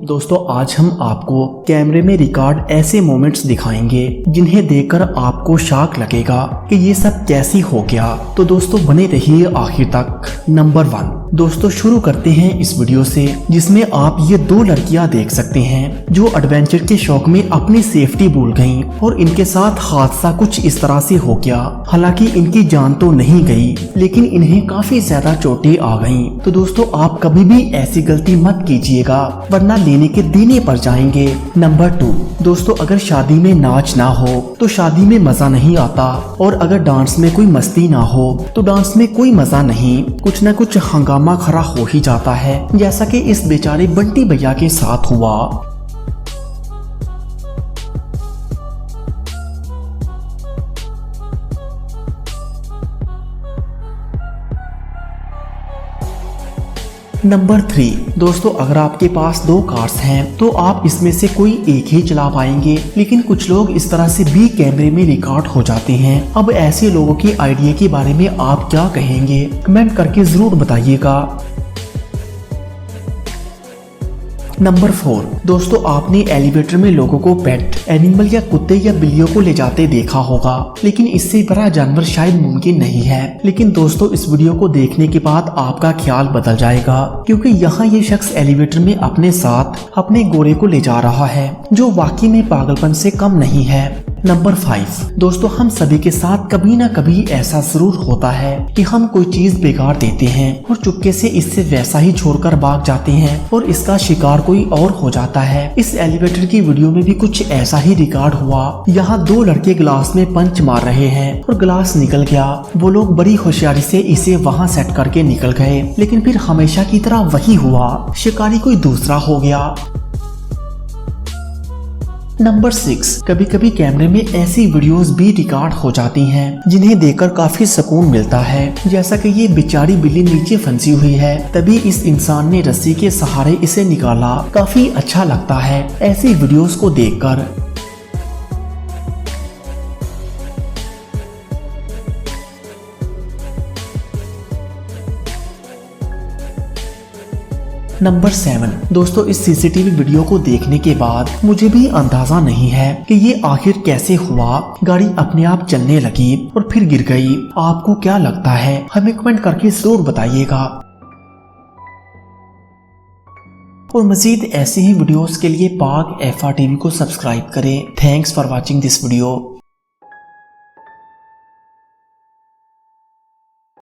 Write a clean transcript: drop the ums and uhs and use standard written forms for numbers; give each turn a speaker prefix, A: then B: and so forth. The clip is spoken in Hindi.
A: दोस्तों आज हम आपको कैमरे में रिकॉर्ड ऐसे मोमेंट्स दिखाएंगे जिन्हें देखकर आपको शॉक लगेगा कि ये सब कैसे हो गया। तो दोस्तों बने रहिए आखिर तक। नंबर 1 दोस्तों शुरू करते हैं इस वीडियो से जिसमें आप ये दो लड़कियां देख सकते हैं जो एडवेंचर के शौक में अपनी सेफ्टी भूल गईं और इनके साथ हादसा कुछ इस तरह से हो गया। हालांकि इनकी जान तो नहीं गई लेकिन इन्हें काफी ज्यादा चोटें आ गईं। तो दोस्तों आप कभी भी ऐसी गलती मत कीजिएगा वरना लेने के देने पर जाएंगे। नंबर 2 दोस्तों अगर शादी में नाच ना हो तो शादी में मजा नहीं आता और अगर डांस में कोई मस्ती ना हो तो डांस में कोई मजा नहीं। कुछ न कुछ हंगामा खड़ा हो ही जाता है जैसा कि इस बेचारे बंटी भैया के साथ हुआ। नंबर 3 दोस्तों अगर आपके पास 2 कार्स हैं तो आप इसमें से कोई एक ही चला पाएंगे लेकिन कुछ लोग इस तरह से भी कैमरे में रिकॉर्ड हो जाते हैं। अब ऐसे लोगों की आइडिया के बारे में आप क्या कहेंगे कमेंट करके जरूर बताइएगा। नंबर 4 दोस्तों आपने एलिवेटर में लोगों को पेट एनिमल या कुत्ते या बिल्लियों को ले जाते देखा होगा लेकिन इससे बड़ा जानवर शायद मुमकिन नहीं है। लेकिन दोस्तों इस वीडियो को देखने के बाद आपका ख्याल बदल जाएगा क्योंकि यहाँ ये शख्स एलिवेटर में अपने साथ अपने गोरे को ले जा रहा है जो वाकई में पागलपन से कम नहीं है। नंबर 5 दोस्तों हम सभी के साथ कभी ना कभी ऐसा जरूर होता है कि हम कोई चीज बिगाड़ देते हैं और चुपके से इससे वैसा ही छोड़कर भाग जाते हैं और इसका शिकार कोई और हो जाता है। इस एलिवेटर की वीडियो में भी कुछ ऐसा ही रिकॉर्ड हुआ। यहाँ 2 लड़के ग्लास में पंच मार रहे हैं और ग्लास निकल गया। वो लोग बड़ी होशियारी से इसे वहाँ सेट करके निकल गए लेकिन फिर हमेशा की तरह वही हुआ, शिकारी कोई दूसरा हो गया। नंबर 6 कभी कभी कैमरे में ऐसी वीडियोस भी रिकॉर्ड हो जाती हैं जिन्हें देखकर काफी सुकून मिलता है। जैसा कि ये बेचारी बिल्ली नीचे फंसी हुई है तभी इस इंसान ने रस्सी के सहारे इसे निकाला। काफी अच्छा लगता है ऐसी वीडियोस को देखकर। नंबर 7 दोस्तों इस सीसीटीवी वीडियो को देखने के बाद मुझे भी अंदाजा नहीं है कि ये आखिर कैसे हुआ। गाड़ी अपने आप चलने लगी और फिर गिर गई। आपको क्या लगता है हमें कमेंट करके जरूर बताइएगा। और मजीद ऐसे ही वीडियोस के लिए पाक FR TV को सब्सक्राइब करें। Thanks for watching this video.